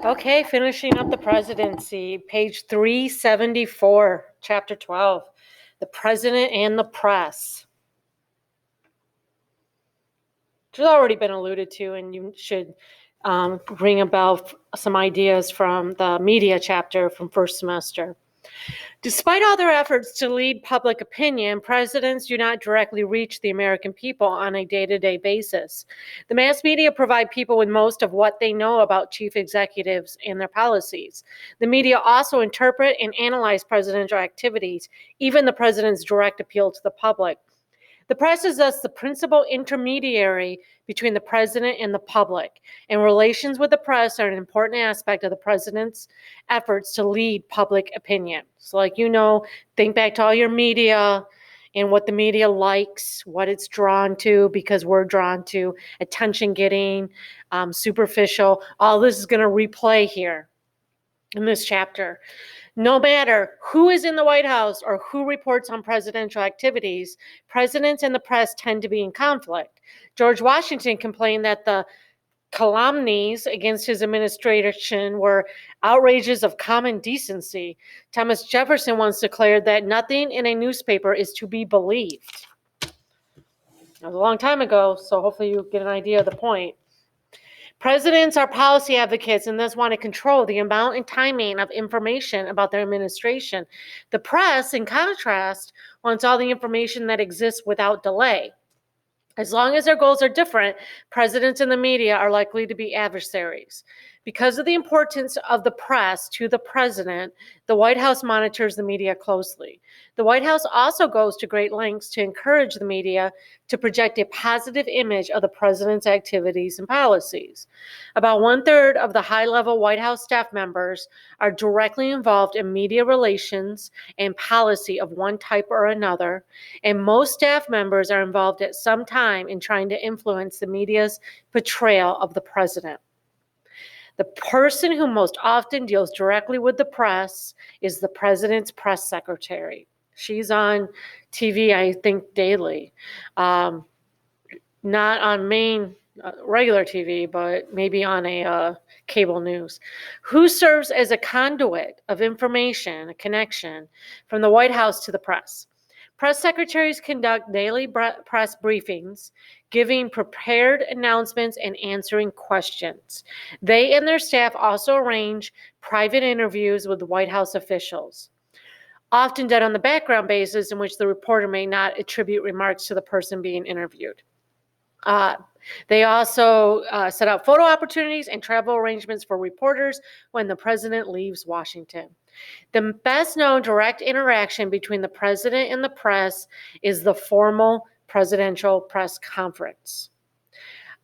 Okay, finishing up the presidency, page 374, chapter 12, the president and the press. Which has already been alluded to, and you should ring about some ideas from the media chapter from first semester. Despite all their efforts to lead public opinion, presidents do not directly reach the American people on a day-to-day basis. The mass media provide people with most of what they know about chief executives and their policies. The media also interpret and analyze presidential activities, even the president's direct appeal to the public. The press is thus the principal intermediary between the president and the public, and relations with the press are an important aspect of the president's efforts to lead public opinion. So, think back to all your media and what the media likes, what it's drawn to, because we're drawn to attention getting, superficial. All this is going to replay here in this chapter. No matter who is in the White House or who reports on presidential activities, presidents and the press tend to be in conflict. George Washington complained that the calumnies against his administration were outrages of common decency. Thomas Jefferson once declared that nothing in a newspaper is to be believed. That was a long time ago, so hopefully you get an idea of the point. Presidents are policy advocates and thus want to control the amount and timing of information about their administration. The press, in contrast, wants all the information that exists without delay. As long as their goals are different, presidents and the media are likely to be adversaries. Because of the importance of the press to the president, the White House monitors the media closely. The White House also goes to great lengths to encourage the media to project a positive image of the president's activities and policies. About 1/3 of the high-level White House staff members are directly involved in media relations and policy of one type or another, and most staff members are involved at some time in trying to influence the media's portrayal of the president. The person who most often deals directly with the press is the president's press secretary. She's on TV, I think, daily. Not on main regular TV, but maybe on a cable news, who serves as a conduit of information, a connection from the White House to the press. Press secretaries conduct daily press briefings, giving prepared announcements and answering questions. They and their staff also arrange private interviews with the White House officials, often done on the background basis in which the reporter may not attribute remarks to the person being interviewed. They also set out photo opportunities and travel arrangements for reporters when the president leaves Washington. The best known direct interaction between the president and the press is the formal presidential press conference.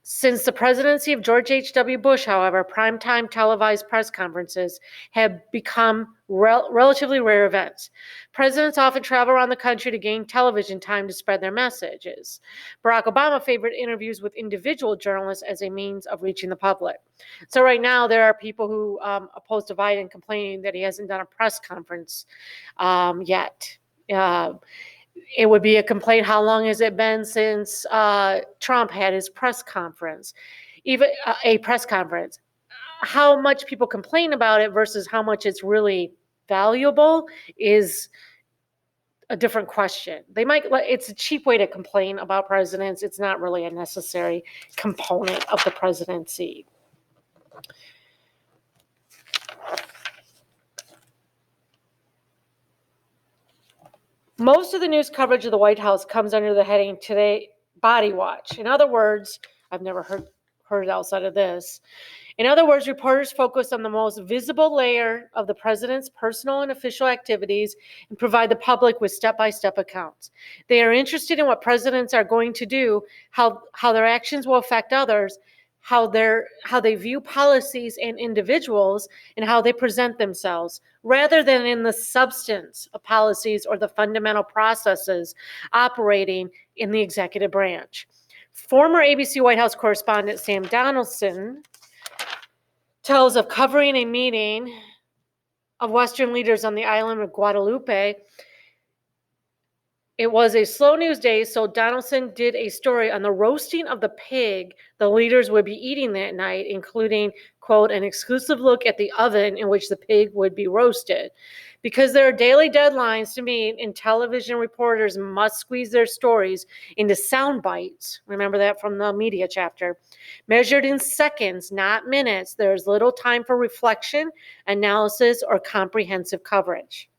Since the presidency of George H.W. Bush, however, primetime televised press conferences have become relatively rare events. Presidents often travel around the country to gain television time to spread their messages. Barack Obama favored interviews with individual journalists as a means of reaching the public. So right now, there are people who oppose to Biden complaining that he hasn't done a press conference yet. It would be a complaint, how long has it been since Trump had his press conference? Even a press conference. How much people complain about it versus how much it's really valuable is a different question. It's a cheap way to complain about presidents. It's not really a necessary component of the presidency. Most of the news coverage of the White House comes under the heading Today Body Watch. In other words, I've never heard outside of this. In other words, reporters focus on the most visible layer of the president's personal and official activities and provide the public with step-by-step accounts. They are interested in what presidents are going to do, how their actions will affect others, how they view policies and individuals, and how they present themselves, rather than in the substance of policies or the fundamental processes operating in the executive branch. Former ABC White House correspondent Sam Donaldson tells of covering a meeting of Western leaders on the island of Guadalupe It was a slow news day, so Donaldson did a story on the roasting of the pig the leaders would be eating that night, including, quote, an exclusive look at the oven in which the pig would be roasted. Because there are daily deadlines to meet and television reporters must squeeze their stories into sound bites, remember that from the media chapter, measured in seconds, not minutes, there's little time for reflection, analysis, or comprehensive coverage.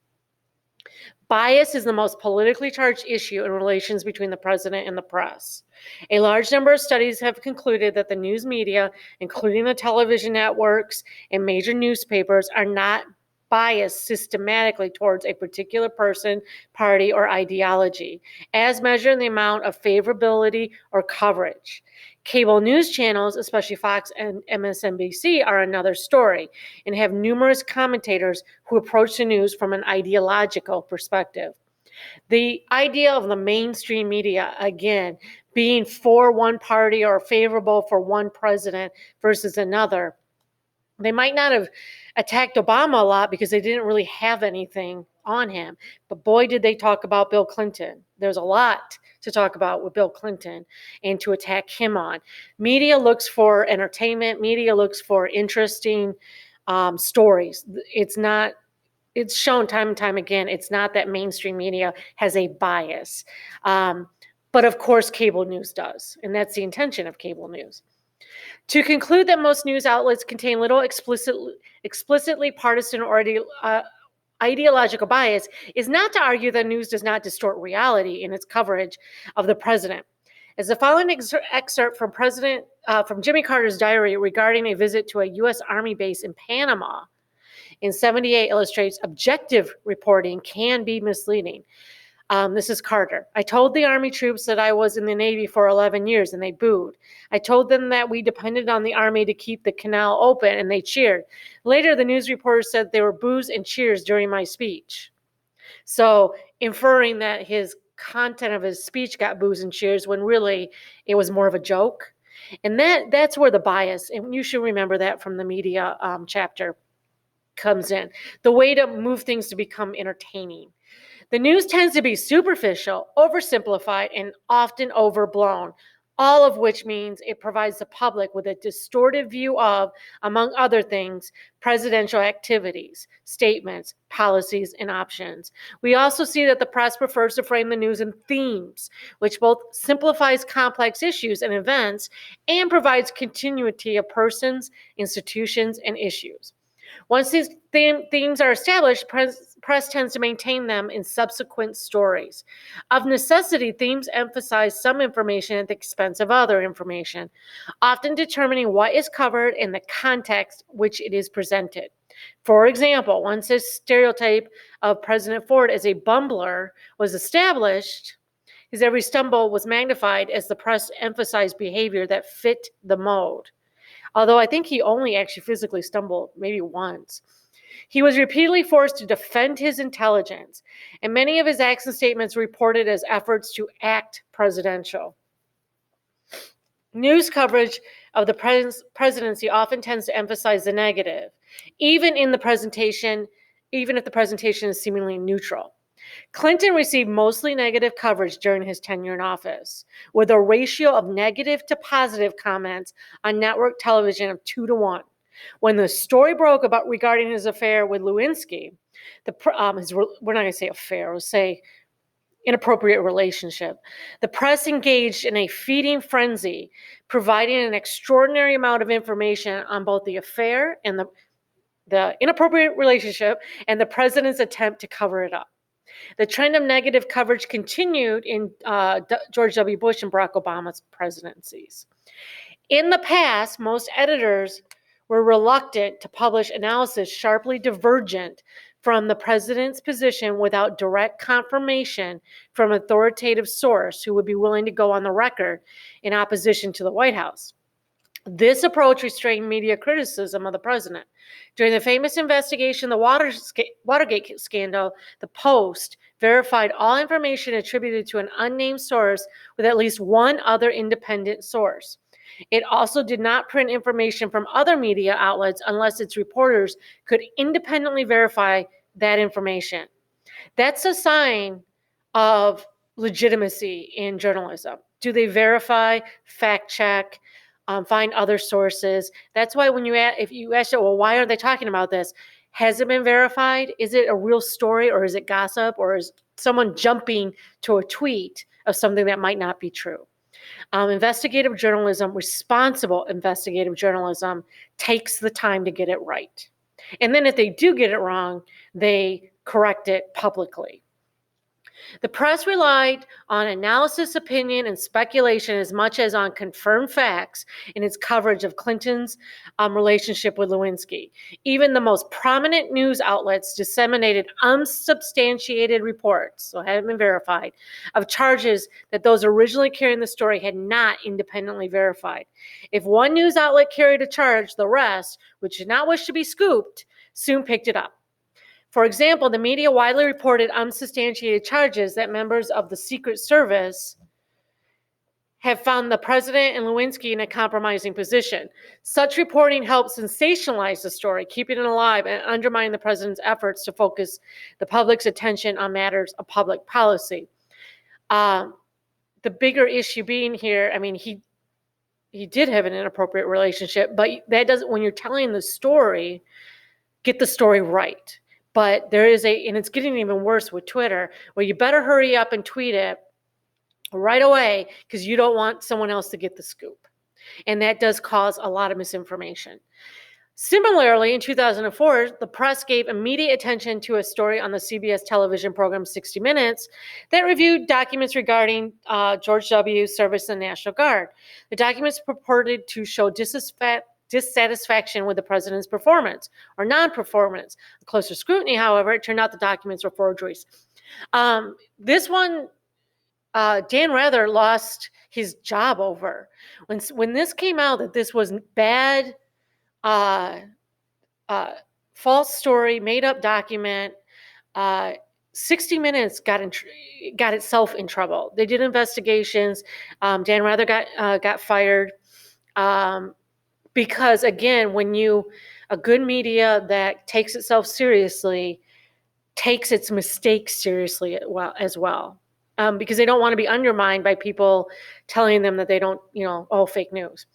Bias is the most politically charged issue in relations between the president and the press. A large number of studies have concluded that the news media, including the television networks and major newspapers, are not biased systematically towards a particular person, party, or ideology, as measured in the amount of favorability or coverage. Cable news channels, especially Fox and MSNBC, are another story and have numerous commentators who approach the news from an ideological perspective. The idea of the mainstream media, again, being for one party or favorable for one president versus another, they might not have attacked Obama a lot because they didn't really have anything on him. But boy, did they talk about Bill Clinton. There's a lot to talk about with Bill Clinton and to attack him on. Media looks for entertainment. Media looks for interesting stories. It's shown time and time again, it's not that mainstream media has a bias. But of course, cable news does. And that's the intention of cable news. To conclude that most news outlets contain little explicitly partisan or ideological bias is not to argue that news does not distort reality in its coverage of the president. As the following excerpt from Jimmy Carter's diary regarding a visit to a U.S. Army base in Panama in 78 illustrates, objective reporting can be misleading. This is Carter. I told the Army troops that I was in the Navy for 11 years and they booed. I told them that we depended on the Army to keep the canal open and they cheered. Later, the news reporters said there were boos and cheers during my speech. So, inferring that his content of his speech got boos and cheers when really it was more of a joke. And that's where the bias, and you should remember that from the media chapter, comes in. The way to move things to become entertaining. The news tends to be superficial, oversimplified, and often overblown, all of which means it provides the public with a distorted view of, among other things, presidential activities, statements, policies, and options. We also see that the press prefers to frame the news in themes, which both simplifies complex issues and events and provides continuity of persons, institutions, and issues. Once these themes are established, press tends to maintain them in subsequent stories. Of necessity, themes emphasize some information at the expense of other information, often determining what is covered and the context which it is presented. For example, once a stereotype of President Ford as a bumbler was established, his every stumble was magnified as the press emphasized behavior that fit the mode. Although I think he only actually physically stumbled maybe once. He was repeatedly forced to defend his intelligence, and many of his acts and statements reported as efforts to act presidential. News coverage of the presidency often tends to emphasize the negative, even if the presentation is seemingly neutral. Clinton received mostly negative coverage during his tenure in office, with a ratio of negative to positive comments on network television of 2-1. When the story broke regarding his affair with Lewinsky, we're not going to say affair, we'll say inappropriate relationship, the press engaged in a feeding frenzy, providing an extraordinary amount of information on both the affair and the inappropriate relationship and the president's attempt to cover it up. The trend of negative coverage continued in George W. Bush and Barack Obama's presidencies. In the past, most editors were reluctant to publish analysis sharply divergent from the president's position without direct confirmation from an authoritative source who would be willing to go on the record in opposition to the White House. This approach restrained media criticism of the president. During the famous investigation, the Watergate scandal, the Post verified all information attributed to an unnamed source with at least one other independent source. It also did not print information from other media outlets unless its reporters could independently verify that information. That's a sign of legitimacy in journalism. Do they verify, fact check, find other sources? That's why when if you ask, well, why are they talking about this? Has it been verified? Is it a real story, or is it gossip, or is someone jumping to a tweet of something that might not be true? Investigative journalism, responsible investigative journalism, takes the time to get it right. And then if they do get it wrong, they correct it publicly. The press relied on analysis, opinion, and speculation as much as on confirmed facts in its coverage of Clinton's relationship with Lewinsky. Even the most prominent news outlets disseminated unsubstantiated reports, so hadn't been verified, of charges that those originally carrying the story had not independently verified. If one news outlet carried a charge, the rest, which did not wish to be scooped, soon picked it up. For example, the media widely reported unsubstantiated charges that members of the Secret Service have found the president and Lewinsky in a compromising position. Such reporting helped sensationalize the story, keeping it alive and undermining the president's efforts to focus the public's attention on matters of public policy. The bigger issue being here, I mean, he did have an inappropriate relationship, but that doesn't, when you're telling the story, get the story right. But there is and it's getting even worse with Twitter, where you better hurry up and tweet it right away because you don't want someone else to get the scoop. And that does cause a lot of misinformation. Similarly, in 2004, the press gave immediate attention to a story on the CBS television program 60 Minutes that reviewed documents regarding George W.'s service in the National Guard. The documents purported to show dissatisfaction with the president's performance or non-performance. On closer scrutiny, however, it turned out the documents were forgeries. This one, Dan Rather lost his job over. When this came out that this was bad, false story, made-up document, 60 Minutes got itself in trouble. They did investigations. Dan Rather got fired. Because again, a good media that takes itself seriously takes its mistakes seriously as well. Because they don't want to be undermined by people telling them that they don't, fake news.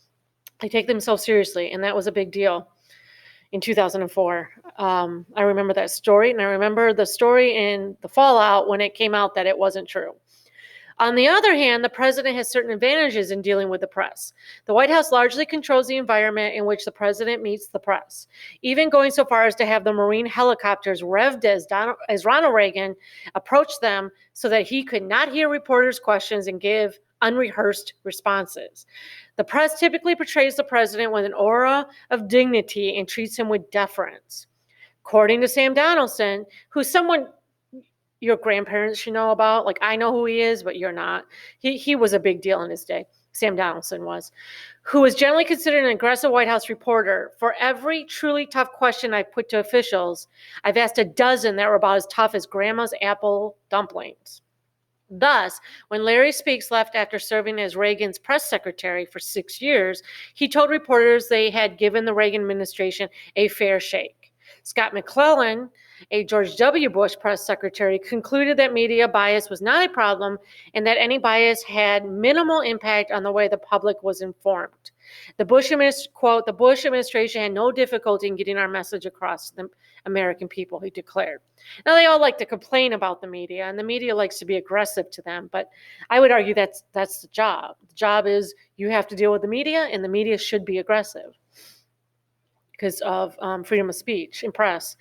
They take themselves seriously, and that was a big deal in 2004. I remember that story, and I remember the story in the fallout when it came out that it wasn't true. On the other hand, the president has certain advantages in dealing with the press. The White House largely controls the environment in which the president meets the press, even going so far as to have the Marine helicopters revved as Ronald Reagan approached them so that he could not hear reporters' questions and give unrehearsed responses. The press typically portrays the president with an aura of dignity and treats him with deference. According to Sam Donaldson, who's someone your grandparents should know about. Like, I know who he is, but you're not. He was a big deal in his day. Sam Donaldson was, who was generally considered an aggressive White House reporter. For every truly tough question I've put to officials, I've asked a dozen that were about as tough as grandma's apple dumplings. Thus, when Larry Speakes left after serving as Reagan's press secretary for 6 years, he told reporters they had given the Reagan administration a fair shake. Scott McClellan, a George W. Bush press secretary, concluded that media bias was not a problem and that any bias had minimal impact on the way the public was informed. The Bush administration had no difficulty in getting our message across to the American people, he declared. Now, they all like to complain about the media, and the media likes to be aggressive to them, but I would argue that's the job. The job is you have to deal with the media, and the media should be aggressive because of freedom of speech and press.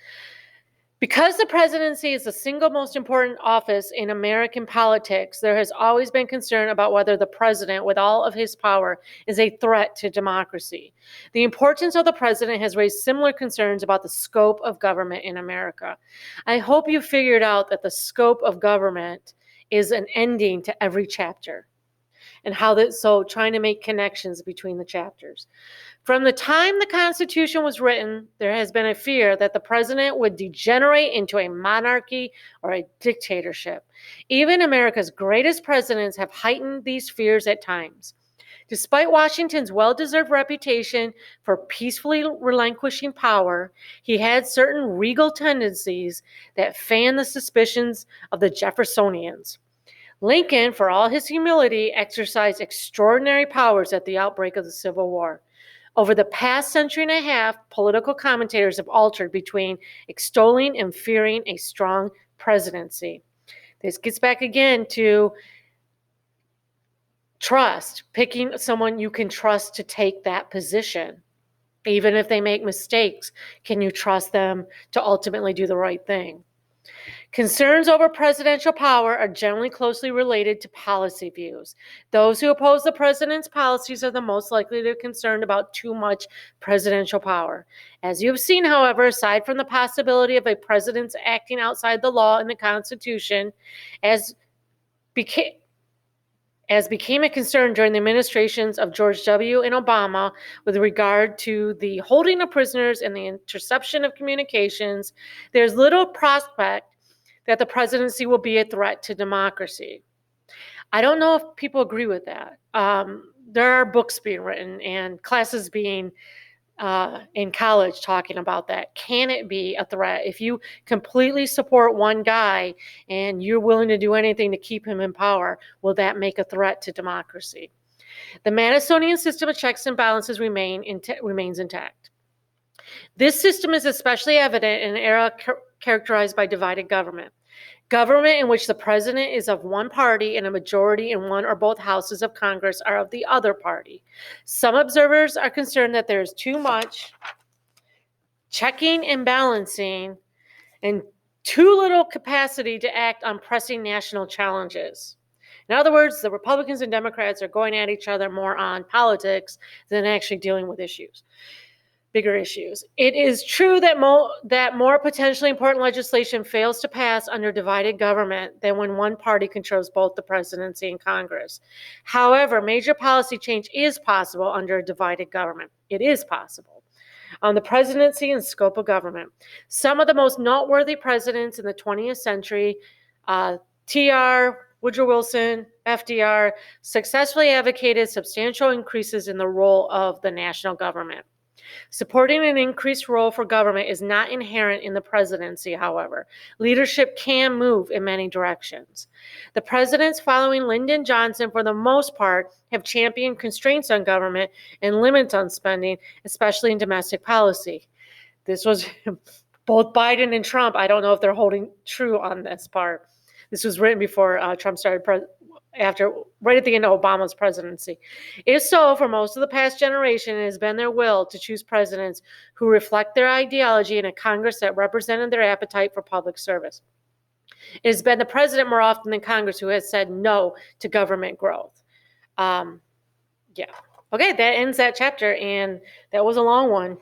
Because the presidency is the single most important office in American politics, there has always been concern about whether the president, with all of his power, is a threat to democracy. The importance of the president has raised similar concerns about the scope of government in America. I hope you figured out that the scope of government is an ending to every chapter, and so trying to make connections between the chapters. From the time the Constitution was written, there has been a fear that the president would degenerate into a monarchy or a dictatorship. Even America's greatest presidents have heightened these fears at times. Despite Washington's well-deserved reputation for peacefully relinquishing power, he had certain regal tendencies that fanned the suspicions of the Jeffersonians. Lincoln, for all his humility, exercised extraordinary powers at the outbreak of the Civil War. Over the past century and a half, political commentators have altered between extolling and fearing a strong presidency. This gets back again to trust, picking someone you can trust to take that position. Even if they make mistakes, can you trust them to ultimately do the right thing? Concerns over presidential power are generally closely related to policy views. Those who oppose the president's policies are the most likely to be concerned about too much presidential power. As you have seen, however, aside from the possibility of a president acting outside the law and the Constitution, as became a concern during the administrations of George W. and Obama with regard to the holding of prisoners and the interception of communications, there's little prospect that the presidency will be a threat to democracy. I don't know if people agree with that. There are books being written and classes being in college talking about that. Can it be a threat? If you completely support one guy and you're willing to do anything to keep him in power, will that make a threat to democracy? The Madisonian system of checks and balances remains intact. This system is especially evident in an era characterized by divided government. Government in which the president is of one party and a majority in one or both houses of Congress are of the other party. Some observers are concerned that there is too much checking and balancing and too little capacity to act on pressing national challenges. In other words, the Republicans and Democrats are going at each other more on politics than actually dealing with issues. Bigger issues. It is true that more potentially important legislation fails to pass under divided government than when one party controls both the presidency and Congress. However, major policy change is possible under a divided government. It is possible. On the presidency and scope of government. Some of the most noteworthy presidents in the 20th century, TR, Woodrow Wilson, FDR, successfully advocated substantial increases in the role of the national government. Supporting an increased role for government is not inherent in the presidency, however. Leadership can move in many directions. The presidents following Lyndon Johnson, for the most part, have championed constraints on government and limits on spending, especially in domestic policy. This was both Biden and Trump. I don't know if they're holding true on this part. This was written before Trump started right at the end of Obama's presidency. If so, for most of the past generation, it has been their will to choose presidents who reflect their ideology in a Congress that represented their appetite for public service. It has been the president more often than Congress who has said no to government growth. Yeah. Okay, that ends that chapter, and that was a long one.